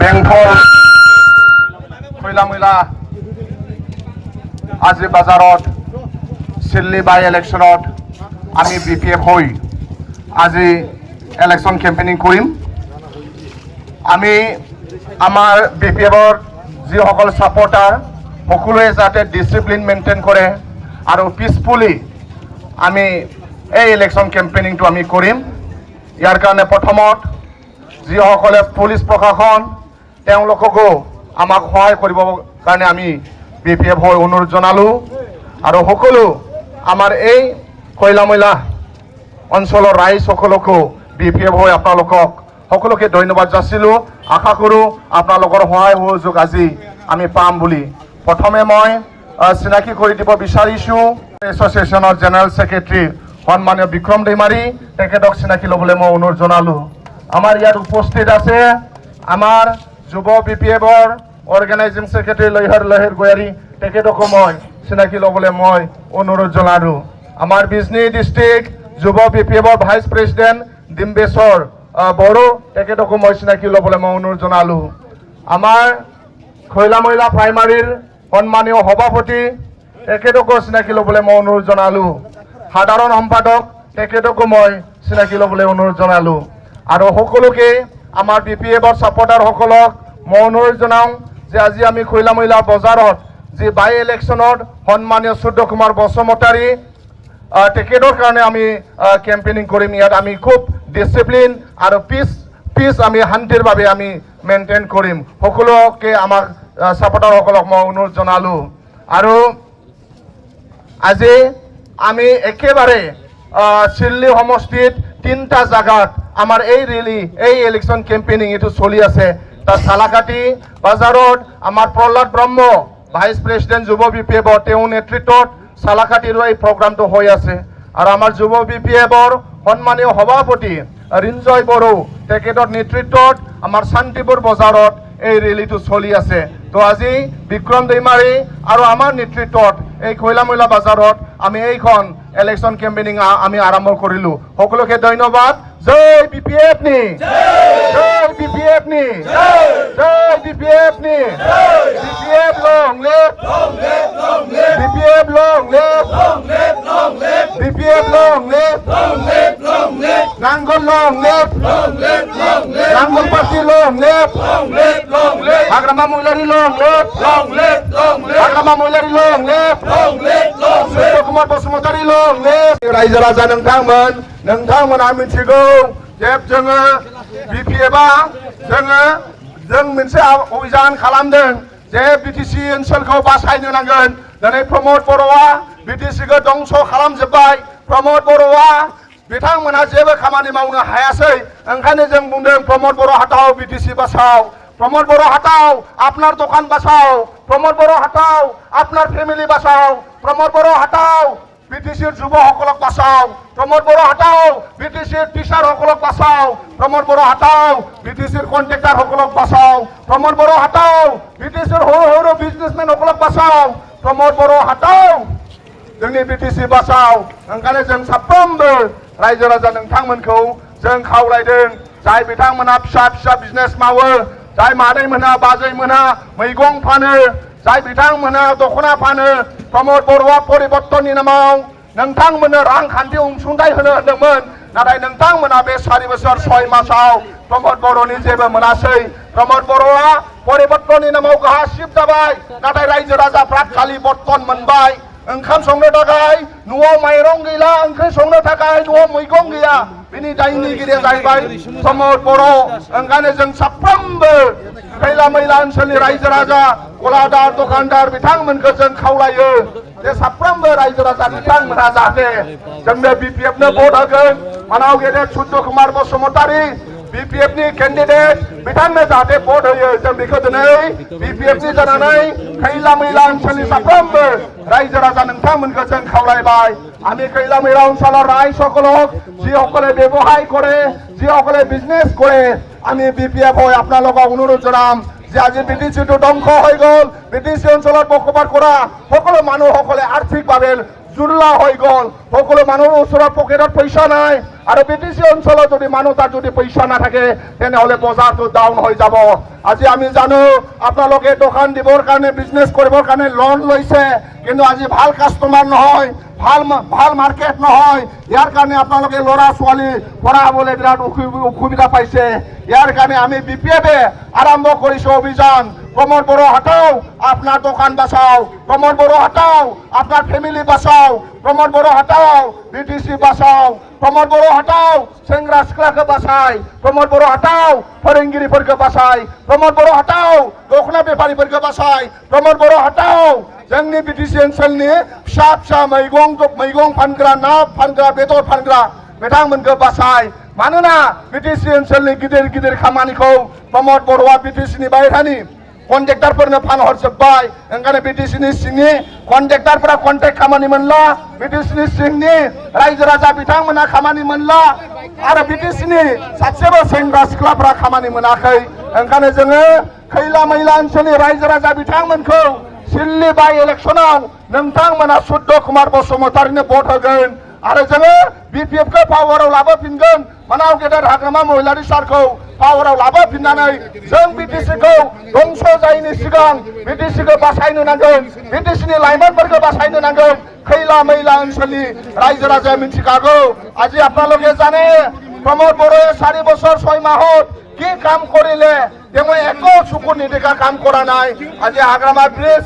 বেংফল খৈলামৈলা আজি বাজাৰত চিল্লি বাই ইলেকশ্যনত আমি BPF হৈ আজি ইলেকশ্যন কেম্পেইনিং কৰিম। আমি আমাৰ BPFৰ যিসকল ছাপৰ্টাৰ সকলোৱে যাতে ডিচিপ্লিন মেইনটেইন কৰে আৰু পিছফুলি আমি এই ইলেকশ্যন কেম্পেইনিংটো আমি কৰিম। ইয়াৰ কাৰণে প্ৰথমত যিসকলে পুলিচ প্ৰশাসন তেওঁলোককো আমাক সহায় কৰিবৰ কাৰণে আমি BPF হৈ অনুৰোধ জনালোঁ আৰু সকলো আমাৰ এই খৈলামৈলা অঞ্চলৰ ৰাইজ সকলকো BPF হৈ আপোনালোকক সকলোকে ধন্যবাদ যাচিলোঁ। আশা কৰোঁ আপোনালোকৰ সহায় সহযোগ আজি আমি পাম বুলি। প্ৰথমে মই চিনাকি কৰি দিব বিচাৰিছোঁ এছ'চিয়েশ্যনৰ জেনেৰেল ছেক্ৰেটাৰী সন্মানীয় বিক্ৰম দৈমাৰী, তেখেতক চিনাকি ল'বলৈ মই অনুৰোধ জনালোঁ। আমাৰ ইয়াত উপস্থিত আছে আমাৰ যুৱ BPFৰ অৰ্গেনাইজিং ছেক্ৰেটাৰী লহিৰ গোয়াৰী, তেখেতকো মই চিনাকি ল'বলৈ মই অনুৰোধ জনালোঁ। আমাৰ বিজনী ডিষ্ট্ৰিক্ট যুৱ BPFৰ ভাইচ প্ৰেছিডেণ্ট ডিম্বেশ্বৰ বড়ো, তেখেতকো মই চিনাকি ল'বলৈ মই অনুৰোধ জনালোঁ। আমাৰ খৈলামৈলা প্ৰাইমাৰীৰ সন্মানীয় সভাপতি, তেখেতকো চিনাকি ল'বলৈ মই অনুৰোধ জনালোঁ। সাধাৰণ সম্পাদক, তেখেতকো মই চিনাকি ল'বলৈ অনুৰোধ জনালোঁ। আৰু সকলোকে আমাৰ BPFৰ ছাপৰ্টাৰসকলক মই অনুৰোধ জনাওঁ যে আজি আমি খৈলামৈলা বজাৰত যি বাই ইলেকশ্যনত সন্মানীয় সূৰ্য কুমাৰ বসুমতাৰী তেখেতৰ কাৰণে আমি কেম্পেইনিং কৰিম। ইয়াত আমি খুব ডিচিপ্লিন আৰু পিচ আমি শান্তিৰ বাবে আমি মেইনটেইন কৰিম। সকলোকে আমাক ছাপৰ্টাৰসকলক মই অনুৰোধ জনালোঁ। আৰু আজি আমি একেবাৰে চিল্লি সমষ্টিত 3টা জাগাত আমাৰ এই ৰেলী এই ইলেকশ্যন কেম্পেইনিং এইটো চলি আছে। তাত চালাকাটি বাজাৰত আমাৰ প্ৰহ্লাদ ব্ৰহ্ম ভাইচ প্ৰেছিডেণ্ট যুৱ BPFৰ তেওঁৰ নেতৃত্বত চালাকাটিৰ এই প্ৰগ্ৰামটো হৈ আছে। আৰু আমাৰ যুৱ BPFৰ সন্মানীয় সভাপতি ৰিঞ্জয় বড়ো, তেখেতৰ নেতৃত্বত আমাৰ শান্তিপুৰ বজাৰত এই ৰেলীটো চলি আছে। তো আজি বিক্ৰম দৈমাৰী আৰু আমাৰ নেতৃত্বত এই খৈলামৈলা বাজাৰত আমি এইখন ইলেকশ্যন কেম্পেইনিং আমি আৰম্ভ কৰিলোঁ। সকলোকে ধন্যবাদ। জয় BPF নি, জয় BPF নি, জয় BPF নি, BPF long live, BPF long live, BPF long live, নাঙ্গল লং লিভ, নাঙ্গল party long live, Hagrama Mohilary long live, Hagrama Mohilary long live, Surya Kumar Basumatary long live. रायजो राजा नोंथांमोना मिथिगौ जे जोङो BPFआ जों मोनसे अभियान खालामदों जे BTC ओनसोलखौ बासायनो नांगोन। दिनै प्रमद बर'आ BTCखौ दंस खालामजोब्बाय। प्रमद बर'आ बिथांमोना जेबो खामानि मावनो हायासै, ओंखायनो जों बुंदों प्रमद बर' हटाओ BTC बासाओ, प्रमद बर' हटाओ আপনার দোকান বাঁচাও, प्रमद बर' हटाओ আপনার ফ্যামিলি বাঁচাও, प्रमद बर' हटाओ BTCৰ যুৱসকলক বাঁচাও, प्रमद बर' हटाओ BTCৰ টিচাৰসকলক বাঁচাও, प्रमद बर' हटाओ BTCৰ কন্ট্ৰেক্টৰসকলক বাঁচাও, प्रमद बर' हटाओ BTCৰ সৰু সৰু বিজনেছমেনসকলক বাঁচাও, प्रमद बर' हटाओ जोंनि BTC बासाव। ओंखायनो जों साफ्रोमबो रायजो राजा नोंथांमोनखौ जों खावलायदों जाय बिथांमोना फिसा बिजनेस मावो, जाय मादैमोना बाजैमोना मैगं फानो, जाय बिथांमोना दख'ना फानो, प्रमद बर'आ परिबर्तननि नामाव नोंथांमोननो रांखान्थि अनसुंथाइ होनो होदोंमोन। नाथाय नोंथांमोना बे 4 बोसोर 6 मासाव प्रमद बर'नि जेबो मोनासै। प्रमद बर'आ परिबर्तननि नामाव गासिब जाबाय, नाथाय रायजो राजाफ्रा खालि बर्तन मोनबाय। ओंखाम संनो थाखाय न'आव माइरं गैला, ओंख्रि संनो थाखाय न'आव मैगं गैया। बिनि दायनिगिरिया जाहैबाय प्रमद बर'। ओंखायनो जों साफ्रोमबो खैलामैला ओनसोलनि रायजो राजा गलादार दखानदार बिथांमोनखौ जों खावलायो जे साफ्रोमबो रायजो राजा बिथांमोना जाहाथे जोंनो BPFनो भट होगोन। मानाव गेदेर सূर्য कुमार बसुमतारी BPFनि केन्डिडेट बिथांनो जाहाथे भट होयो। जों बेखौ दिनै BPFनि जानानै खैलामैला ओनसोलनि साफ्रोमबो रायजो राजा नोंथांमोनखौ जों खावलायबाय। আমি খৈলামৈলা অঞ্চলৰ ৰাইজসকলক যিসকলে ব্যৱসায় কৰে, যিসকলে বিজনেছ কৰে, আমি BPF হৈ আপোনালোকক অনুৰোধ জনাম যে আজি BTCটো ধ্বংস হৈ গ'ল। BTC অঞ্চলত বসবাস কৰা সকলো মানুহসকলে আৰ্থিকভাৱে জুৰুলা হৈ গ'ল সকলো মানুহৰ ওচৰত পকেটত পইচা নাই আৰু বিটিচি অঞ্চলত যদি মানুহ তাত যদি পইচা নাথাকে তেনেহ'লে বজাৰটো ডাউন হৈ যাব আজি আমি জানো আপোনালোকে দোকান দিবৰ কাৰণে বিজনেছ কৰিবৰ কাৰণে লোন লৈছে কিন্তু আজি ভাল কাষ্টমাৰ নহয় ভাল মাৰ্কেট নহয় ইয়াৰ কাৰণে আপোনালোকে ল'ৰা ছোৱালী পঢ়াবলৈ বিৰাট অসুবিধা পাইছে ইয়াৰ কাৰণে আমি বিপিএফে আৰম্ভ কৰিছোঁ অভিযান प्रमोद बड़ो हटाओ अपना दुकान बचाओ प्रमोद बड़ो हटाओ अपना फैमिली बचाओ प्रमोद बड़ो हटाओ बीटीसी बचाओ प्रमोद बड़ो हटाओ सेंग्रा सिख्ला को बचाई प्रमोद बड़ो हटाओ फोरोंगिरि को बचाई प्रमोद बड़ो हटाओ दखना बेफारी को बचाई प्रमोद बड़ो हटाओ जोंनि बीटीसी ओनसोलनि फिसा फिसा मैगं फानग्रा ना फानग्रा बेदर फानग्रा बिथांमोनखौ बासाय मानोना बीटीसी ओनसोलनि गिदिर गिदिर खामानिखौ प्रमोद बड़ोआ बीटीसीनि बाहेरानि कन्ट्रेक्टरफोरनो फानहरजोब्बाय ओंखायनो बीटीसीनि सिंनि कन्ट्रेक्टरफोरा कन्ट्रेक्ट खामानि मोनला बीटीसीनि सिंनि रायजो राजा बिथांमोना खामानि मोनला आरो बीटीसीनि सासेबो सेंग्रा सिख्लाफोरा खामानि मोनाखै ओंखायनो जोङो खैला मैला ओनसोलनि रायजो राजा बिथांमोनखौ सिल्ली बाइ इलेक्सनाव नोंथांमोना सुद्ध कुमार बसुमतारीनो भट होगोन आरो जोङो बिपिएफखौ पावाराव लाबोफिनगोन मानाव गेदेर हाग्रामा महिलारि सारखौ पावाराव लाबोफिननानै जों बीटीसीखौ दंस जायैनि सिगां बीटीसीखौ बासायनो नांगोन बीटीसीनि लाइमोनफोरखौ बासायनो नांगोन खैला मैला ओनसोलनि रायजो राजाया मिथिखागौ আজি আপোনালোকে জানে प्रमोद बड़ोए 4 বছৰ 6 মাহত কি কাম কৰিলে তেওঁ একো চকুৰ নিদেখা কাম কৰা নাই আজি হাগ্ৰামা ব্ৰিজ